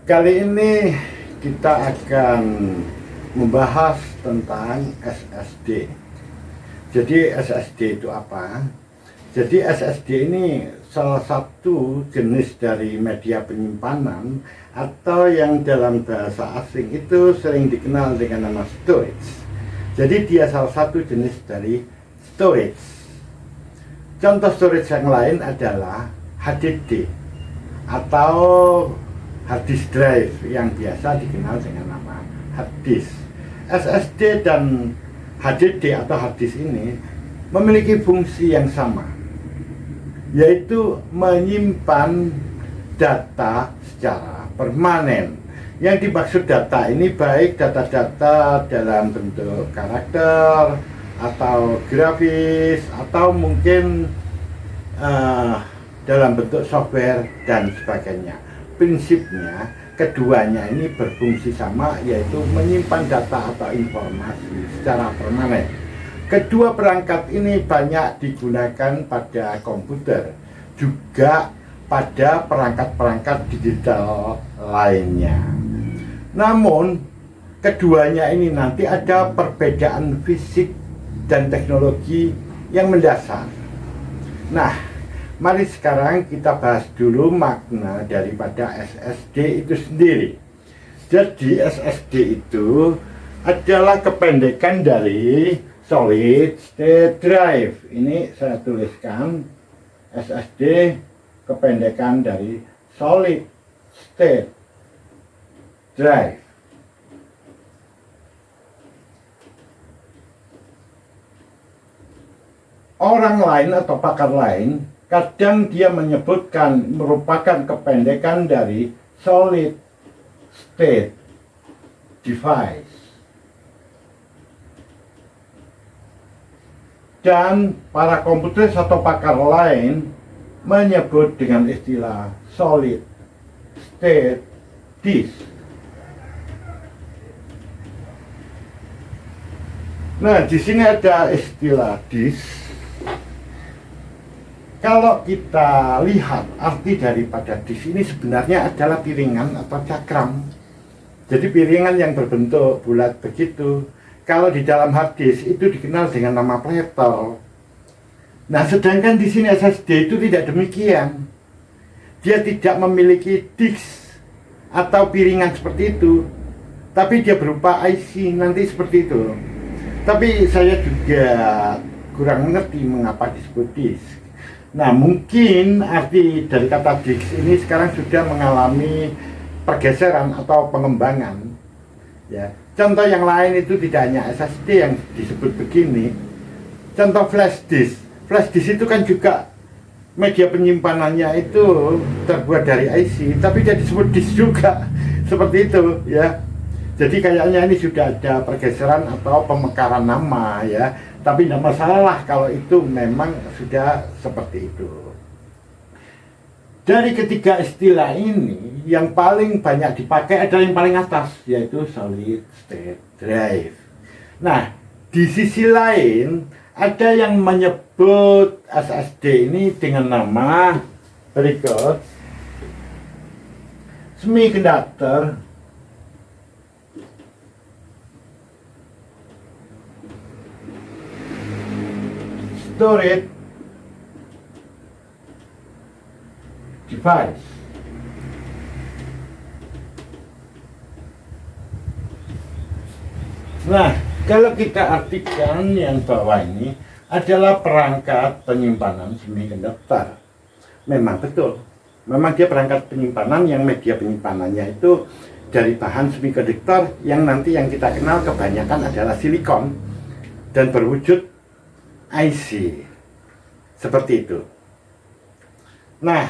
Kali ini kita akan membahas tentang SSD. Jadi SSD itu apa? Jadi SSD ini salah satu jenis dari media penyimpanan atau yang dalam bahasa asing itu sering dikenal dengan nama storage. Jadi dia salah satu jenis dari storage. Contoh storage yang lain adalah HDD atau hard disk drive yang biasa dikenal dengan nama hard disk. SSD dan HDD atau hard disk ini memiliki fungsi yang sama, yaitu menyimpan data secara permanen. Yang dimaksud data ini baik data-data dalam bentuk karakter atau grafis atau mungkin dalam bentuk software dan sebagainya. Prinsipnya keduanya ini berfungsi sama, yaitu menyimpan data atau informasi secara permanen. Kedua perangkat ini banyak digunakan pada komputer, juga pada perangkat-perangkat digital lainnya. Namun keduanya ini nanti ada perbedaan fisik dan teknologi yang mendasar. Nah, mari sekarang kita bahas dulu makna daripada SSD itu sendiri. Jadi SSD itu adalah kependekan dari Solid State Drive. Ini saya tuliskan, SSD kependekan dari Solid State Drive. Orang lain atau pakar lain kadang dia menyebutkan merupakan kependekan dari Solid State Device. Dan para komputeris atau pakar lain menyebut dengan istilah Solid State Disk. Nah, di sini ada istilah disk. Kalau kita lihat arti daripada disk ini sebenarnya adalah piringan atau cakram. Jadi piringan yang berbentuk bulat begitu. Kalau di dalam hard disk itu dikenal dengan nama pletter. Nah, sedangkan di sini SSD itu tidak demikian. Dia tidak memiliki disk atau piringan seperti itu, tapi dia berupa IC nanti seperti itu. Tapi saya juga kurang mengerti mengapa disebut disk. Nah, mungkin arti dari kata disk ini sekarang sudah mengalami pergeseran atau pengembangan. Ya, contoh yang lain itu tidak hanya SSD yang disebut begini. Contoh flash disk. Flash disk itu kan juga media penyimpanannya itu terbuat dari IC, tapi dia disebut disk juga. Seperti itu, ya. Jadi kayaknya ini sudah ada pergeseran atau pemekaran nama, ya. Tapi tidak masalah kalau itu memang sudah seperti itu. Dari ketiga istilah ini, yang paling banyak dipakai adalah yang paling atas, yaitu Solid State Drive. Nah, di sisi lain, ada yang menyebut SSD ini dengan nama berikut: Semiconductor Storage Device. Nah, kalau kita artikan yang bawah ini adalah perangkat penyimpanan semiconductor. Memang betul, memang dia perangkat penyimpanan yang media penyimpanannya itu dari bahan semiconductor yang nanti yang kita kenal kebanyakan adalah silikon dan berwujud IC seperti itu. Nah,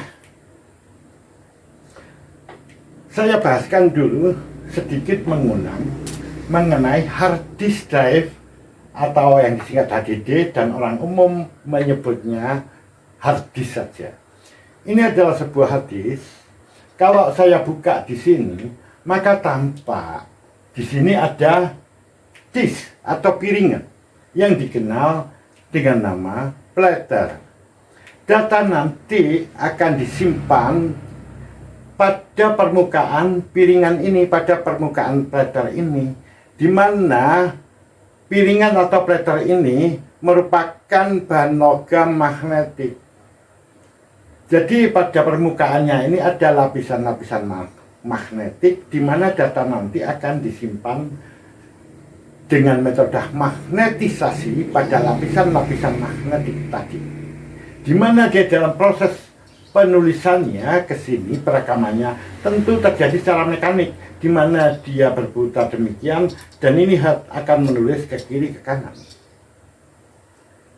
saya bahaskan dulu sedikit mengenai hard disk drive atau yang disingkat HDD dan orang umum menyebutnya hard disk saja. Ini adalah sebuah hard disk. Kalau saya buka di sini, maka tampak di sini ada disk atau piringan yang dikenal dengan nama platter. Data nanti akan disimpan pada permukaan piringan ini, pada permukaan platter ini, di mana piringan atau platter ini merupakan bahan logam magnetik. Jadi pada permukaannya ini ada lapisan-lapisan magnetik, di mana data nanti akan disimpan dengan metode magnetisasi pada lapisan-lapisan magnetik tadi, di mana dia dalam proses penulisannya ke sini, perekamannya tentu terjadi secara mekanik, di mana dia berputar demikian dan ini akan menulis ke kiri ke kanan,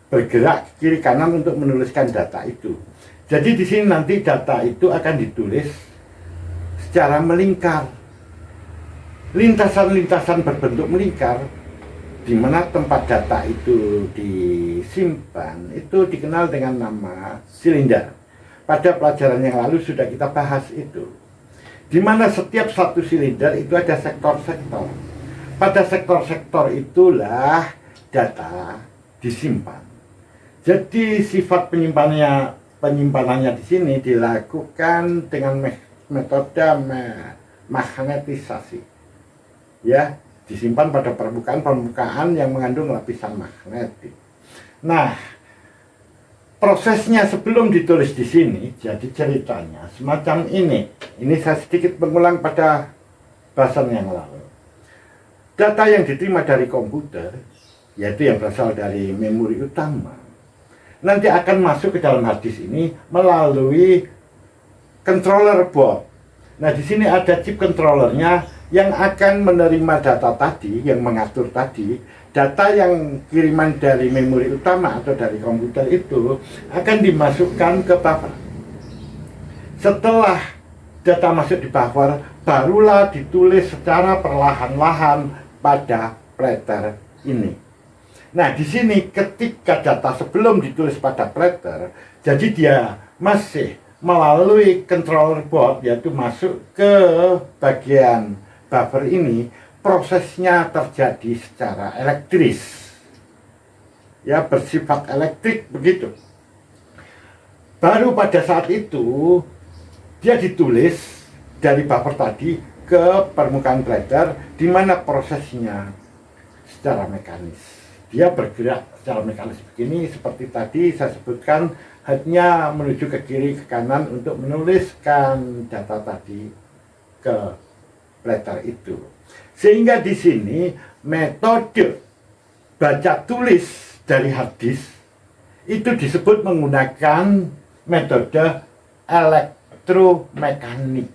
bergerak ke kiri kanan untuk menuliskan data itu. Jadi di sini nanti data itu akan ditulis secara melingkar, lintasan-lintasan berbentuk melingkar, di mana tempat data itu disimpan itu dikenal dengan nama silinder. Pada pelajaran yang lalu sudah kita bahas itu, di mana setiap satu silinder itu ada sektor-sektor. Pada sektor-sektor itulah data disimpan. Jadi sifat penyimpanannya di sini dilakukan dengan metode magnetisasi. Ya, disimpan pada permukaan yang mengandung lapisan magnetik. Nah, prosesnya sebelum ditulis di sini, jadi ceritanya semacam ini. Ini saya sedikit mengulang pada bahasan yang lalu. Data yang diterima dari komputer, yaitu yang berasal dari memori utama, nanti akan masuk ke dalam hard disk ini melalui controller board. Nah, di sini ada chip controllernya yang akan menerima data tadi, yang mengatur tadi. Data yang kiriman dari memori utama atau dari komputer itu akan dimasukkan ke buffer. Setelah data masuk di buffer, barulah ditulis secara perlahan-lahan pada platter ini. Nah, di sini ketika data sebelum ditulis pada platter, jadi dia masih melalui controller board, yaitu masuk ke bagian buffer ini, prosesnya terjadi secara elektris, ya, bersifat elektrik begitu. Baru pada saat itu dia ditulis dari buffer tadi ke permukaan platter, di mana prosesnya secara mekanis. Dia bergerak secara mekanis begini, seperti tadi saya sebutkan, hanya menuju ke kiri ke kanan untuk menuliskan data tadi ke platter itu. Sehingga di sini metode baca tulis dari hard disk itu disebut menggunakan metode elektromekanik.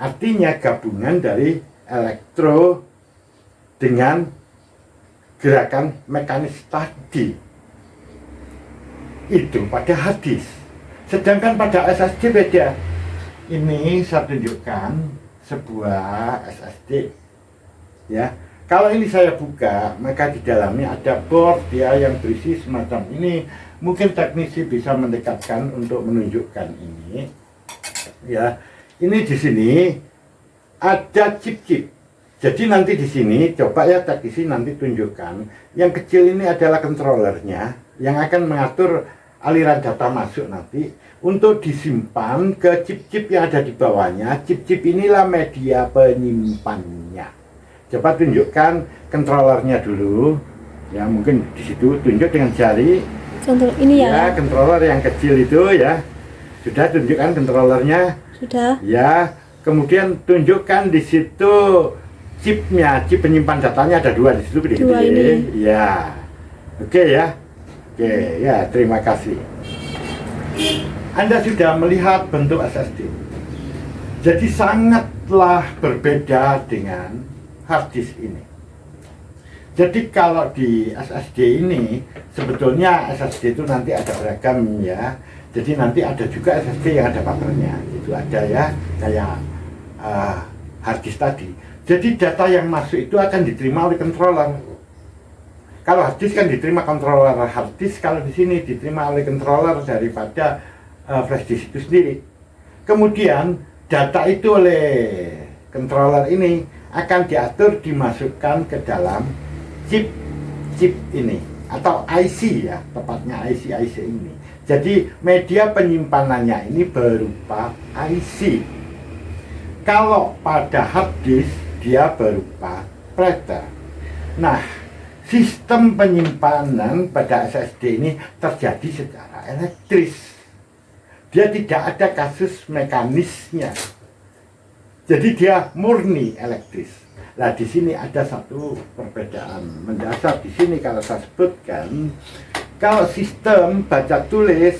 Artinya gabungan dari elektro dengan gerakan mekanis tadi. Itu pada hard disk. Sedangkan pada SSD beda. Ini saya tunjukkan sebuah SSD. Ya, kalau ini saya buka, maka di dalamnya ada board ya yang berisi semacam ini. Mungkin teknisi bisa mendekatkan untuk menunjukkan ini. Ya, ini di sini ada chip-chip. Jadi nanti di sini coba ya teknisi nanti tunjukkan. Yang kecil ini adalah controllernya yang akan mengatur aliran data masuk nanti untuk disimpan ke chip-chip yang ada di bawahnya. Chip-chip inilah media penyimpannya. Coba tunjukkan controllernya dulu. Ya, mungkin di situ tunjuk dengan jari. Contoh ini ya. Ya, controller yang kecil itu ya. Sudah tunjukkan controllernya? Sudah. Ya, kemudian tunjukkan di situ chipnya, chip penyimpan datanya ada dua di situ. Dua ini. Ya. Oke ya. Oke, ya, terima kasih. Anda sudah melihat bentuk SSD. Jadi sangatlah berbeda dengan hard disk ini. Jadi kalau di SSD ini sebetulnya SSD itu nanti ada beragam ya. Jadi nanti ada juga SSD yang ada buffernya. Itu ada ya, kayak hard disk tadi. Jadi data yang masuk itu akan diterima oleh controller. Kalau hard disk kan diterima controller hard disk, kalau di sini diterima oleh controller daripada flash disk itu sendiri. Kemudian data itu oleh controller ini akan diatur dimasukkan ke dalam chip ini atau IC ya, tepatnya IC ini. Jadi media penyimpanannya ini berupa IC. Kalau pada hard disk dia berupa platter. Nah, sistem penyimpanan pada SSD ini terjadi secara elektris. Dia tidak ada kasus mekanisnya. Jadi dia murni elektris. Nah, di sini ada satu perbedaan mendasar di sini kalau saya sebutkan, kalau sistem baca tulis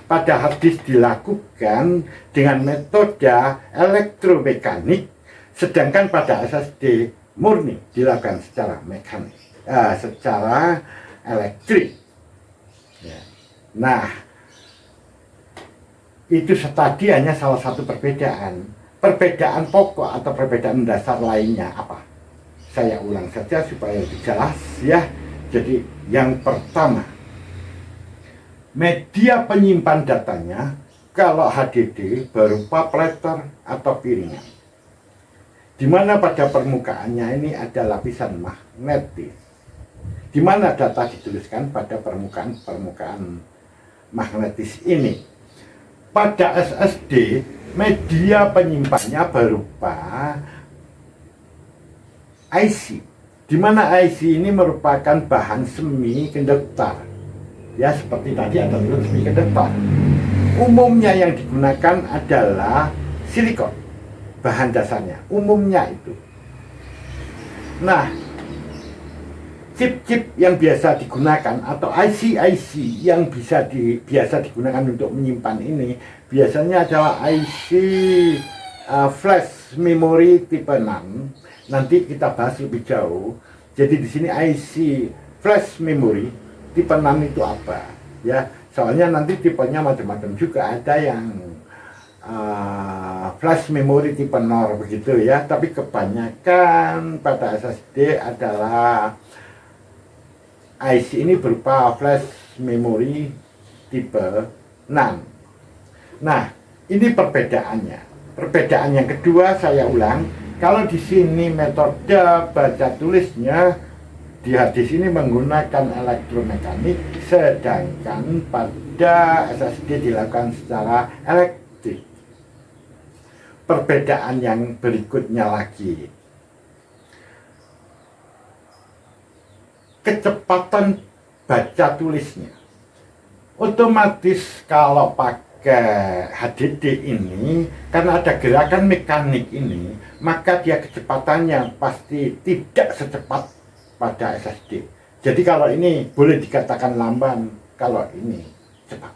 pada hard disk dilakukan dengan metode elektromekanik, sedangkan pada SSD murni dilakukan secara mekanik, secara elektrik. Ya. Nah, itu tadi hanya salah satu perbedaan. Perbedaan pokok atau perbedaan dasar lainnya apa? Saya ulang saja supaya lebih jelas ya. Jadi yang pertama, media penyimpan datanya kalau HDD berupa platter atau piringan, di mana pada permukaannya ini ada lapisan magnetis, di mana data dituliskan pada permukaan magnetis ini. Pada SSD, media penyimpannya berupa IC, di mana IC ini merupakan bahan semi konduktor. Ya, seperti tadi ada tulisan semi konduktor. Umumnya yang digunakan adalah silikon, bahan dasarnya, umumnya itu. Nah, chip-chip yang biasa digunakan atau IC-IC yang biasa digunakan untuk menyimpan ini biasanya adalah IC flash memory tipe 6. Nanti kita bahas lebih jauh. Jadi di sini IC flash memory tipe 6 itu apa? Ya, soalnya nanti tipenya macam-macam juga. Ada yang flash memory tipe 0 begitu ya. Tapi kebanyakan pada SSD adalah IC ini berupa flash memory tipe 6. Nah, ini perbedaannya. Perbedaan yang kedua saya ulang, kalau di sini metode baca tulisnya di hard disk ini menggunakan elektromekanik, sedangkan pada SSD dilakukan secara elektrik. Perbedaan yang berikutnya lagi, kecepatan baca tulisnya. Otomatis kalau pakai HDD ini, karena ada gerakan mekanik ini, maka dia kecepatannya pasti tidak secepat pada SSD. Jadi kalau ini boleh dikatakan lamban, kalau ini cepat.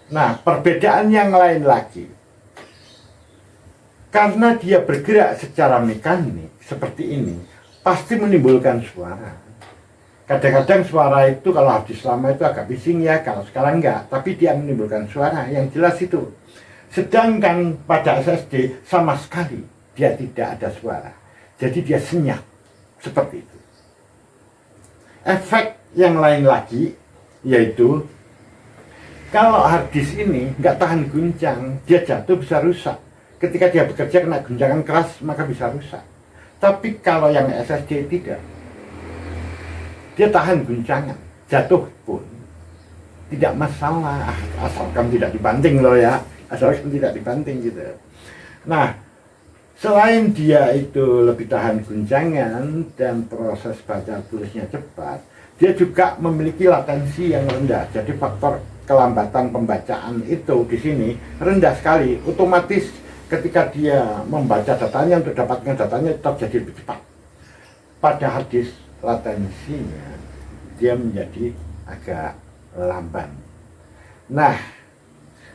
Nah, perbedaan yang lain lagi, karena dia bergerak secara mekanik seperti ini, pasti menimbulkan suara. Kadang-kadang suara itu kalau habis lama itu agak bising ya, kalau sekarang enggak, tapi dia menimbulkan suara yang jelas itu. Sedangkan pada SSD sama sekali dia tidak ada suara, jadi dia senyap seperti itu. Efek yang lain lagi yaitu kalau hard disk ini nggak tahan guncang, dia jatuh bisa rusak. Ketika dia bekerja kena guncangan keras maka bisa rusak. Tapi kalau yang SSD tidak, dia tahan guncangan, jatuh pun tidak masalah, asalkan tidak dibanting loh ya, asalkan tidak dibanting gitu. Nah, selain dia itu lebih tahan guncangan dan proses baca tulisnya cepat, dia juga memiliki latensi yang rendah. Jadi faktor kelambatan pembacaan itu di sini rendah sekali. Otomatis ketika dia membaca datanya untuk dapatkan datanya tetap jadi lebih cepat. Pada hard disk latensinya dia menjadi agak lamban. Nah,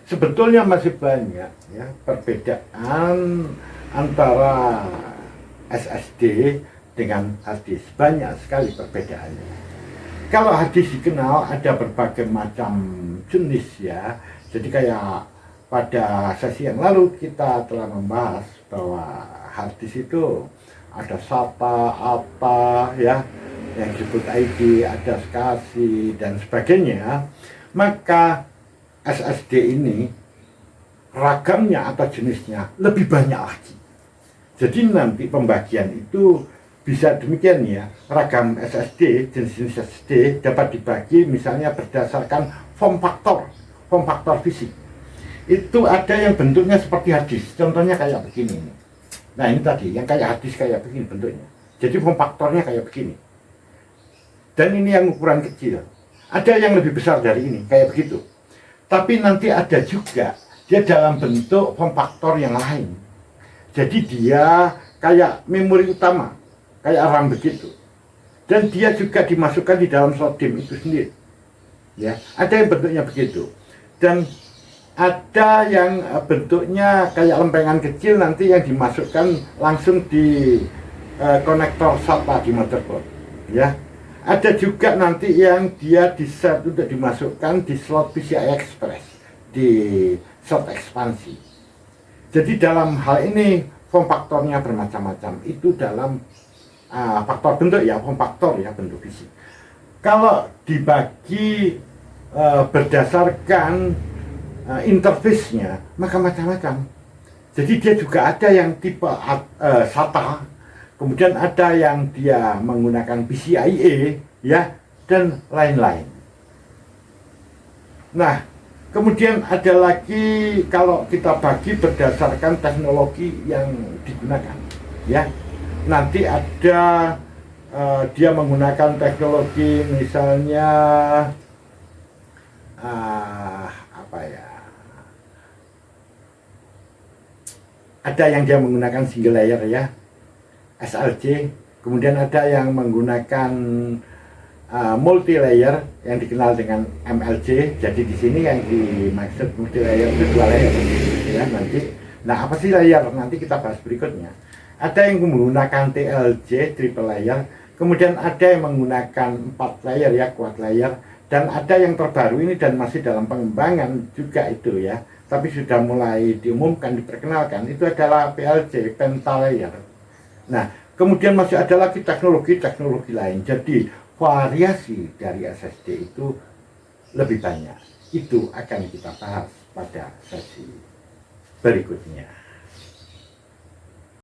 sebetulnya masih banyak ya perbedaan antara SSD dengan hard disk, banyak sekali perbedaannya. Kalau hard disk dikenal ada berbagai macam jenis ya. Jadi kayak pada sesi yang lalu kita telah membahas bahwa hard disk itu ada SATA, ATA ya, yang disebut ID, ada SCSI dan sebagainya. Maka SSD ini ragamnya atau jenisnya lebih banyak lagi. Jadi nanti pembagian itu bisa demikian ya, ragam SSD, jenis-jenis SSD dapat dibagi misalnya berdasarkan form faktor fisik. itu ada yang bentuknya seperti harddisk, contohnya kayak begini. Nah ini tadi, yang kayak harddisk kayak begini bentuknya. Jadi form faktornya kayak begini. Dan ini yang ukuran kecil. Ada yang lebih besar dari ini, kayak begitu. Tapi nanti ada juga, dia dalam bentuk form faktor yang lain. Jadi dia kayak memori utama, kayak RAM begitu. Dan dia juga dimasukkan di dalam slot DIMM itu sendiri. Ya, ada yang bentuknya begitu. Dan ada yang bentuknya kayak lempengan kecil nanti yang dimasukkan langsung di konektor SATA di motherboard. Ya, ada juga nanti yang dia di-set untuk dimasukkan di slot PCI Express di slot ekspansi. Jadi dalam hal ini form faktornya bermacam-macam. Itu dalam faktor bentuk ya, form faktor ya, bentuk fisik. Kalau dibagi berdasarkan interface-nya, maka macam-macam. Jadi dia juga ada yang tipe SATA, kemudian ada yang dia menggunakan PCIe, ya, dan lain-lain. Nah, kemudian ada lagi kalau kita bagi berdasarkan teknologi yang digunakan, ya. Nanti ada dia menggunakan teknologi misalnya apa ya? Ada yang dia menggunakan single layer ya, SLC. Kemudian ada yang menggunakan multi layer yang dikenal dengan MLC. Jadi di sini yang dimaksud multi layer itu 2 layer ya nanti. Nah, apa sih layer? Nanti kita bahas berikutnya. Ada yang menggunakan TLC, triple layer. Kemudian ada yang menggunakan 4 layer ya, quad layer. Dan ada yang terbaru ini dan masih dalam pengembangan juga itu ya, tapi sudah mulai diumumkan, diperkenalkan, itu adalah PLC, pentalayer. Nah, kemudian masih ada lagi teknologi-teknologi lain. Jadi variasi dari SSD itu lebih banyak. Itu akan kita bahas pada sesi berikutnya.